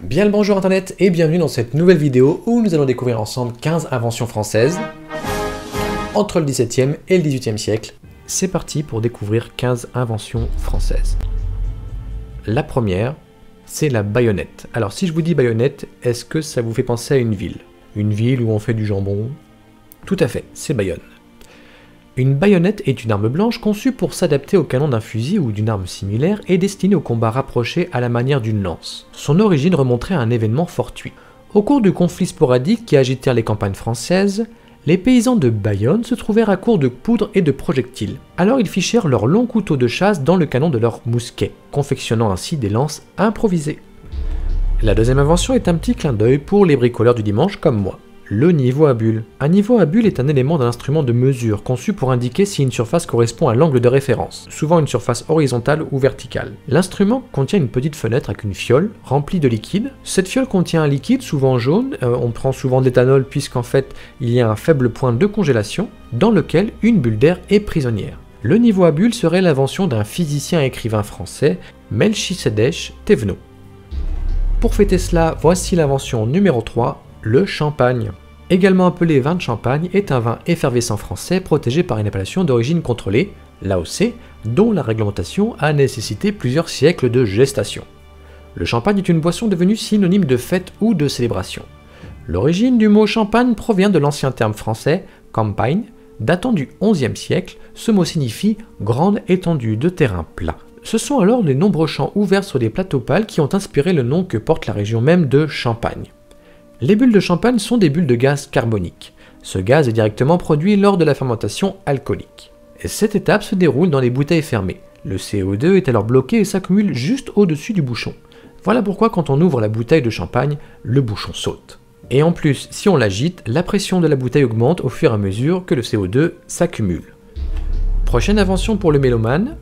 Bien le bonjour internet et bienvenue dans cette nouvelle vidéo où nous allons découvrir ensemble 15 inventions françaises entre le XVIIe et le XVIIIe siècle. C'est parti pour découvrir 15 inventions françaises. La première, c'est la baïonnette. Alors si je vous dis baïonnette, est-ce que ça vous fait penser à une ville? Une ville où on fait du jambon? Tout à fait, c'est Bayonne. Une baïonnette est une arme blanche conçue pour s'adapter au canon d'un fusil ou d'une arme similaire et destinée au combat rapproché à la manière d'une lance. Son origine remonterait à un événement fortuit. Au cours du conflit sporadique qui agitèrent les campagnes françaises, les paysans de Bayonne se trouvèrent à court de poudre et de projectiles. Alors ils fichèrent leurs longs couteaux de chasse dans le canon de leurs mousquets, confectionnant ainsi des lances improvisées. La deuxième invention est un petit clin d'œil pour les bricoleurs du dimanche comme moi. Le niveau à bulles. Un niveau à bulles est un élément d'un instrument de mesure conçu pour indiquer si une surface correspond à l'angle de référence, souvent une surface horizontale ou verticale. L'instrument contient une petite fenêtre avec une fiole remplie de liquide. Cette fiole contient un liquide souvent jaune, on prend souvent de l'éthanol puisqu'en fait il y a un faible point de congélation, dans lequel une bulle d'air est prisonnière. Le niveau à bulles serait l'invention d'un physicien et écrivain français, Melchisedech Thévenot. Pour fêter cela, voici l'invention numéro 3. Le champagne. Également appelé vin de champagne, est un vin effervescent français protégé par une appellation d'origine contrôlée, l'AOC, dont la réglementation a nécessité plusieurs siècles de gestation. Le champagne est une boisson devenue synonyme de fête ou de célébration. L'origine du mot champagne provient de l'ancien terme français campagne, datant du XIe siècle. Ce mot signifie grande étendue de terrain plat. Ce sont alors les nombreux champs ouverts sur des plateaux pâles qui ont inspiré le nom que porte la région même de Champagne. Les bulles de champagne sont des bulles de gaz carbonique. Ce gaz est directement produit lors de la fermentation alcoolique. Et cette étape se déroule dans les bouteilles fermées. Le CO2 est alors bloqué et s'accumule juste au-dessus du bouchon. Voilà pourquoi quand on ouvre la bouteille de champagne, le bouchon saute. Et en plus, si on l'agite, la pression de la bouteille augmente au fur et à mesure que le CO2 s'accumule. Prochaine invention pour le mélomane,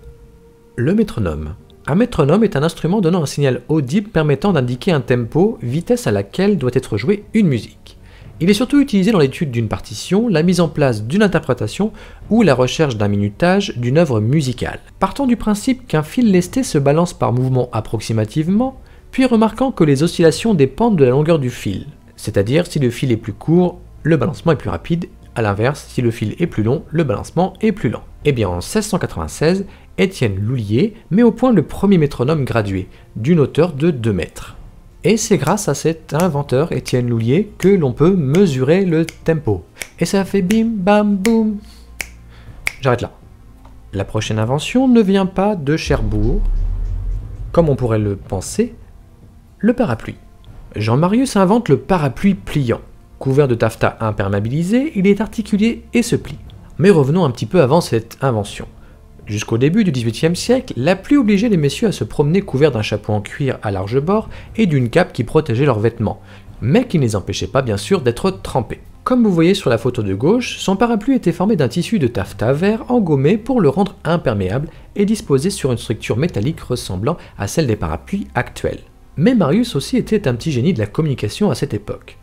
le métronome. Un métronome est un instrument donnant un signal audible permettant d'indiquer un tempo, vitesse à laquelle doit être jouée une musique. Il est surtout utilisé dans l'étude d'une partition, la mise en place d'une interprétation ou la recherche d'un minutage d'une œuvre musicale. Partant du principe qu'un fil lesté se balance par mouvement approximativement, puis remarquant que les oscillations dépendent de la longueur du fil. C'est-à-dire si le fil est plus court, le balancement est plus rapide, à l'inverse, si le fil est plus long, le balancement est plus lent. Et bien en 1696, Étienne Loulier met au point le premier métronome gradué, d'une hauteur de 2 mètres. Et c'est grâce à cet inventeur, Étienne Loulier, que l'on peut mesurer le tempo. Et ça fait bim bam boum. J'arrête là. La prochaine invention ne vient pas de Cherbourg, comme on pourrait le penser, le parapluie. Jean Marius invente le parapluie pliant. Couvert de taffetas imperméabilisé, il est articulé et se plie. Mais revenons un petit peu avant cette invention. Jusqu'au début du XVIIIe siècle, la pluie obligeait les messieurs à se promener couverts d'un chapeau en cuir à large bord et d'une cape qui protégeait leurs vêtements, mais qui ne les empêchait pas bien sûr d'être trempés. Comme vous voyez sur la photo de gauche, son parapluie était formé d'un tissu de taffetas vert engommé pour le rendre imperméable et disposé sur une structure métallique ressemblant à celle des parapluies actuels. Mais Marius aussi était un petit génie de la communication à cette époque.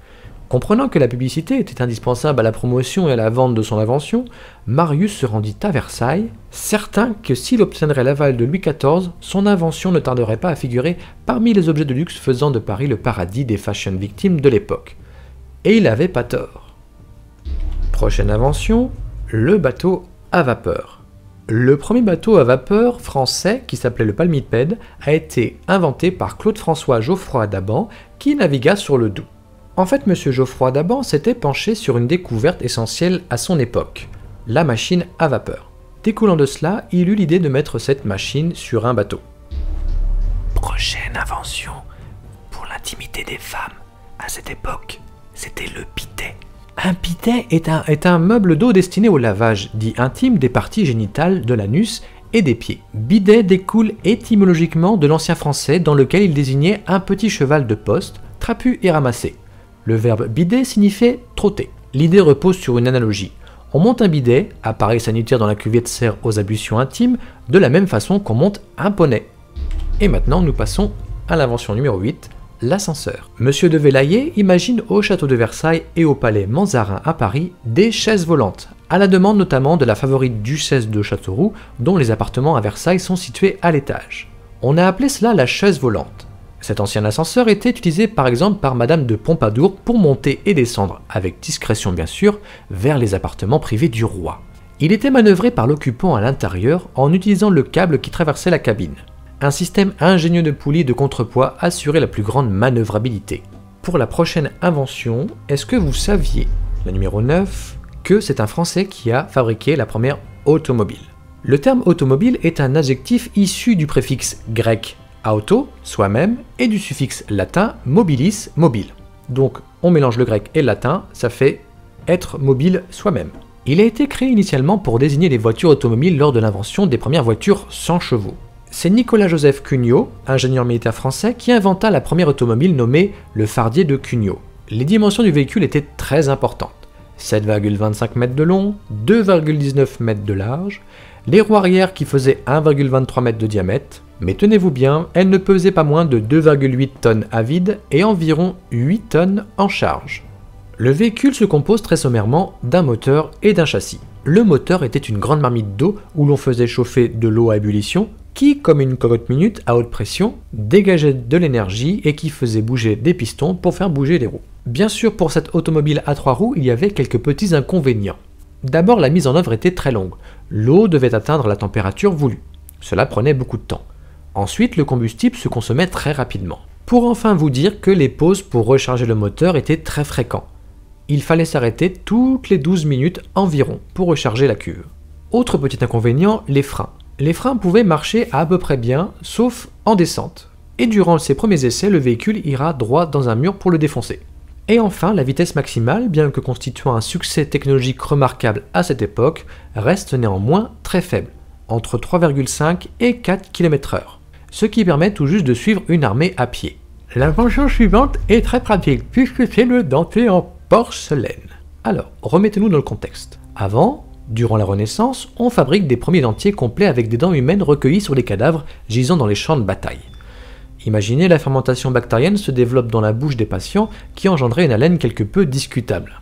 Comprenant que la publicité était indispensable à la promotion et à la vente de son invention, Marius se rendit à Versailles, certain que s'il obtiendrait l'aval de Louis XIV, son invention ne tarderait pas à figurer parmi les objets de luxe faisant de Paris le paradis des fashion victimes de l'époque. Et il n'avait pas tort. Prochaine invention, le bateau à vapeur. Le premier bateau à vapeur français, qui s'appelait le palmipède, a été inventé par Claude-François Geoffroy d'Aban, qui navigua sur le Doubs. En fait, M. Geoffroy d'Aban s'était penché sur une découverte essentielle à son époque, la machine à vapeur. Découlant de cela, il eut l'idée de mettre cette machine sur un bateau. Prochaine invention, pour l'intimité des femmes, à cette époque, c'était le bidet. Un bidet est un meuble d'eau destiné au lavage, dit intime, des parties génitales de l'anus et des pieds. Bidet découle étymologiquement de l'ancien français dans lequel il désignait un petit cheval de poste, trapu et ramassé. Le verbe bidet signifiait trotter. L'idée repose sur une analogie. On monte un bidet, appareil sanitaire dont la cuvette sert aux ablutions intimes, de la même façon qu'on monte un poney. Et maintenant, nous passons à l'invention numéro 8, l'ascenseur. Monsieur de Velaillé imagine au château de Versailles et au palais Manzarin à Paris des chaises volantes, à la demande notamment de la favorite duchesse de Châteauroux, dont les appartements à Versailles sont situés à l'étage. On a appelé cela la chaise volante. Cet ancien ascenseur était utilisé par exemple par Madame de Pompadour pour monter et descendre, avec discrétion bien sûr, vers les appartements privés du roi. Il était manœuvré par l'occupant à l'intérieur en utilisant le câble qui traversait la cabine. Un système ingénieux de poulies de contrepoids assurait la plus grande manœuvrabilité. Pour la prochaine invention, est-ce que vous saviez, la numéro 9, que c'est un Français qui a fabriqué la première automobile? Le terme automobile est un adjectif issu du préfixe grec auto, soi-même, et du suffixe latin mobilis, mobile. Donc on mélange le grec et le latin, ça fait être mobile soi-même. Il a été créé initialement pour désigner les voitures automobiles lors de l'invention des premières voitures sans chevaux. C'est Nicolas-Joseph Cugnot, ingénieur militaire français, qui inventa la première automobile nommée le fardier de Cugnot. Les dimensions du véhicule étaient très importantes. 7,25 mètres de long, 2,19 mètres de large, les roues arrière qui faisaient 1,23 mètres de diamètre, mais tenez-vous bien, elles ne pesaient pas moins de 2,8 tonnes à vide et environ 8 tonnes en charge. Le véhicule se compose très sommairement d'un moteur et d'un châssis. Le moteur était une grande marmite d'eau où l'on faisait chauffer de l'eau à ébullition, qui, comme une cocotte minute à haute pression, dégageait de l'énergie et qui faisait bouger des pistons pour faire bouger les roues. Bien sûr, pour cette automobile à 3 roues, il y avait quelques petits inconvénients. D'abord, la mise en œuvre était très longue. L'eau devait atteindre la température voulue. Cela prenait beaucoup de temps. Ensuite, le combustible se consommait très rapidement. Pour enfin vous dire que les pauses pour recharger le moteur étaient très fréquents. Il fallait s'arrêter toutes les 12 minutes environ pour recharger la cuve. Autre petit inconvénient, les freins. Les freins pouvaient marcher à peu près bien, sauf en descente. Et durant ses premiers essais, le véhicule ira droit dans un mur pour le défoncer. Et enfin, la vitesse maximale, bien que constituant un succès technologique remarquable à cette époque, reste néanmoins très faible, entre 3,5 et 4 km/h, ce qui permet tout juste de suivre une armée à pied. L'invention suivante est très pratique, puisque c'est le dentier en porcelaine. Alors, remettez-nous dans le contexte. Avant, durant la Renaissance, on fabrique des premiers dentiers complets avec des dents humaines recueillies sur les cadavres gisant dans les champs de bataille. Imaginez, la fermentation bactérienne se développe dans la bouche des patients qui engendrait une haleine quelque peu discutable.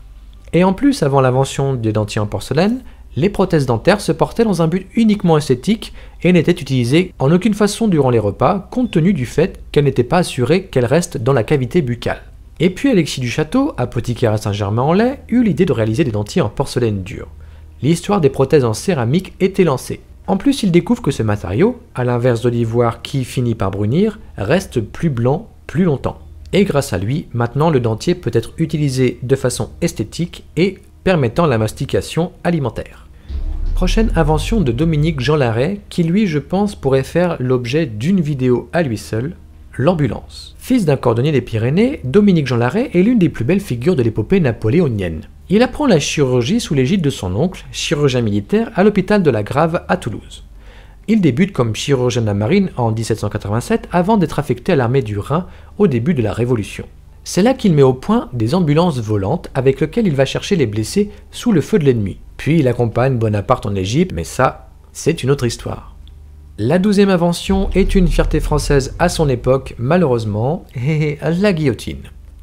Et en plus, avant l'invention des dentiers en porcelaine, les prothèses dentaires se portaient dans un but uniquement esthétique et n'étaient utilisées en aucune façon durant les repas, compte tenu du fait qu'elles n'étaient pas assurées qu'elles restent dans la cavité buccale. Et puis Alexis du Château, apothicaire à Saint-Germain-en-Laye, eut l'idée de réaliser des dentiers en porcelaine dure. L'histoire des prothèses en céramique était lancée. En plus, il découvre que ce matériau, à l'inverse de l'ivoire qui finit par brunir, reste plus blanc plus longtemps. Et grâce à lui, maintenant le dentier peut être utilisé de façon esthétique et permettant la mastication alimentaire. Prochaine invention de Dominique Jean Larrey, qui lui, je pense, pourrait faire l'objet d'une vidéo à lui seul, l'ambulance. Fils d'un cordonnier des Pyrénées, Dominique Jean Larrey est l'une des plus belles figures de l'épopée napoléonienne. Il apprend la chirurgie sous l'égide de son oncle, chirurgien militaire à l'hôpital de la Grave à Toulouse. Il débute comme chirurgien de la marine en 1787 avant d'être affecté à l'armée du Rhin au début de la Révolution. C'est là qu'il met au point des ambulances volantes avec lesquelles il va chercher les blessés sous le feu de l'ennemi. Puis il accompagne Bonaparte en Égypte, mais ça, c'est une autre histoire. La 12e invention est une fierté française à son époque, malheureusement, la guillotine.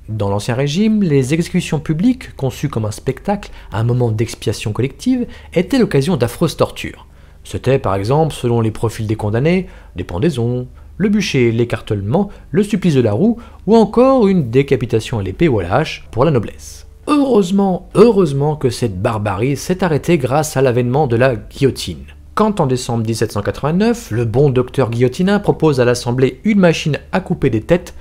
Dans l'Ancien Régime, les exécutions publiques, conçues comme un spectacle, un moment d'expiation collective, étaient l'occasion d'affreuses tortures. C'était par exemple, selon les profils des condamnés, des pendaisons, le bûcher, l'écartèlement, le supplice de la roue, ou encore une décapitation à l'épée ou à la hache pour la noblesse. Heureusement que cette barbarie s'est arrêtée grâce à l'avènement de la guillotine. Quand en décembre 1789, le bon docteur guillotinat propose à l'Assemblée une machine à couper des têtes,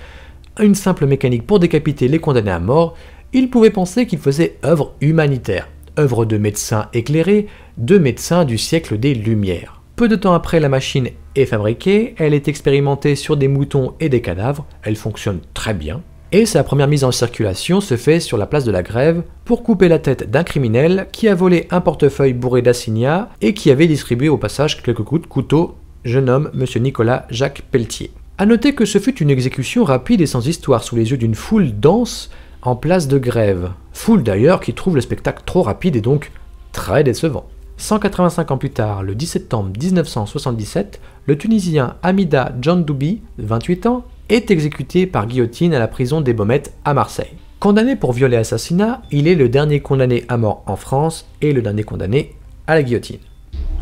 une simple mécanique pour décapiter les condamnés à mort, il pouvait penser qu'il faisait œuvre humanitaire, œuvre de médecins éclairés, de médecins du siècle des Lumières. Peu de temps après, la machine est fabriquée, elle est expérimentée sur des moutons et des cadavres, elle fonctionne très bien, et sa première mise en circulation se fait sur la place de la Grève pour couper la tête d'un criminel qui a volé un portefeuille bourré d'assignats et qui avait distribué au passage quelques coups de couteau, je nomme M. Nicolas Jacques Pelletier. A noter que ce fut une exécution rapide et sans histoire sous les yeux d'une foule dense en place de Grève. Foule d'ailleurs qui trouve le spectacle trop rapide et donc très décevant. 185 ans plus tard, le 10 septembre 1977, le Tunisien Hamida Djandoubi, de 28 ans, est exécuté par guillotine à la prison des Baumettes à Marseille. Condamné pour viol et assassinat, il est le dernier condamné à mort en France et le dernier condamné à la guillotine.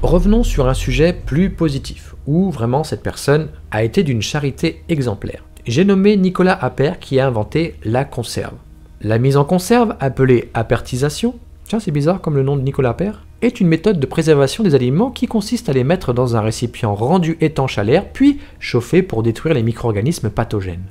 Revenons sur un sujet plus positif, où vraiment cette personne a été d'une charité exemplaire. J'ai nommé Nicolas Appert qui a inventé la conserve. La mise en conserve, appelée apertisation, tiens c'est bizarre comme le nom de Nicolas Appert, est une méthode de préservation des aliments qui consiste à les mettre dans un récipient rendu étanche à l'air, puis chauffé pour détruire les micro-organismes pathogènes.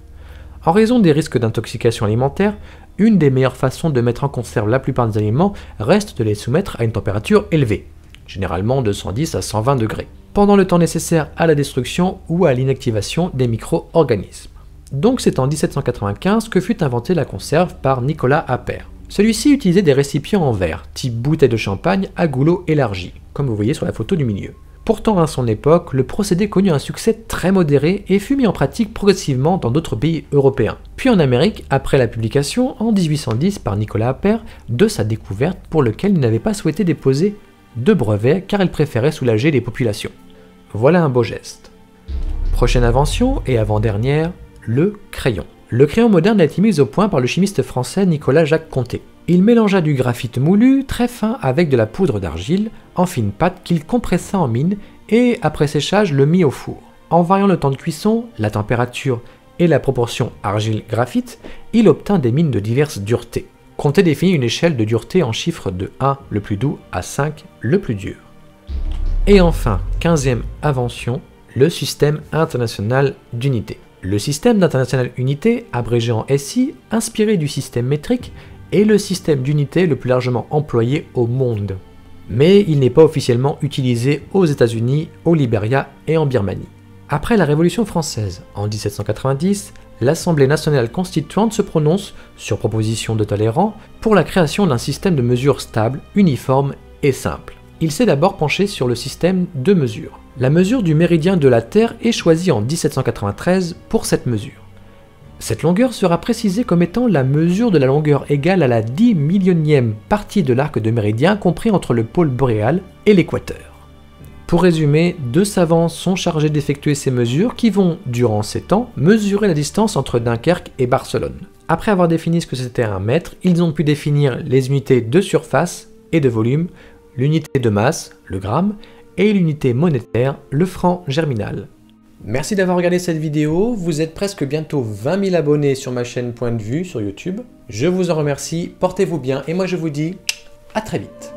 En raison des risques d'intoxication alimentaire, une des meilleures façons de mettre en conserve la plupart des aliments reste de les soumettre à une température élevée, généralement de 110 à 120 degrés, pendant le temps nécessaire à la destruction ou à l'inactivation des micro-organismes. Donc c'est en 1795 que fut inventée la conserve par Nicolas Appert. Celui-ci utilisait des récipients en verre, type bouteille de champagne à goulot élargi, comme vous voyez sur la photo du milieu. Pourtant, à son époque, le procédé connut un succès très modéré et fut mis en pratique progressivement dans d'autres pays européens. Puis en Amérique, après la publication, en 1810 par Nicolas Appert, de sa découverte pour lequel il n'avait pas souhaité déposer de brevet car il préférait soulager les populations. Voilà un beau geste. Prochaine invention et avant-dernière, le crayon. Le crayon moderne a été mis au point par le chimiste français Nicolas-Jacques Conté. Il mélangea du graphite moulu très fin avec de la poudre d'argile en fine pâte qu'il compressa en mine et après séchage le mit au four. En variant le temps de cuisson, la température et la proportion argile-graphite, il obtint des mines de diverses duretés. Conté définit une échelle de dureté en chiffres de 1 le plus doux à 5 le plus dur. Et enfin, 15e invention, le système international d'unité. Le système d'international unité, abrégé en SI, inspiré du système métrique, est le système d'unité le plus largement employé au monde. Mais il n'est pas officiellement utilisé aux États-Unis, au Liberia et en Birmanie. Après la Révolution française, en 1790, l'Assemblée nationale constituante se prononce, sur proposition de Talleyrand, pour la création d'un système de mesure stable, uniforme et simple. Il s'est d'abord penché sur le système de mesure. La mesure du méridien de la Terre est choisie en 1793 pour cette mesure. Cette longueur sera précisée comme étant la mesure de la longueur égale à la 10 millionième partie de l'arc de méridien compris entre le pôle boréal et l'équateur. Pour résumer, deux savants sont chargés d'effectuer ces mesures qui vont, durant ces temps, mesurer la distance entre Dunkerque et Barcelone. Après avoir défini ce que c'était un mètre, ils ont pu définir les unités de surface et de volume, l'unité de masse, le gramme, et l'unité monétaire, le franc germinal. Merci d'avoir regardé cette vidéo, vous êtes presque bientôt 20 000 abonnés sur ma chaîne Point de Vue sur YouTube. Je vous en remercie, portez-vous bien et moi je vous dis à très vite.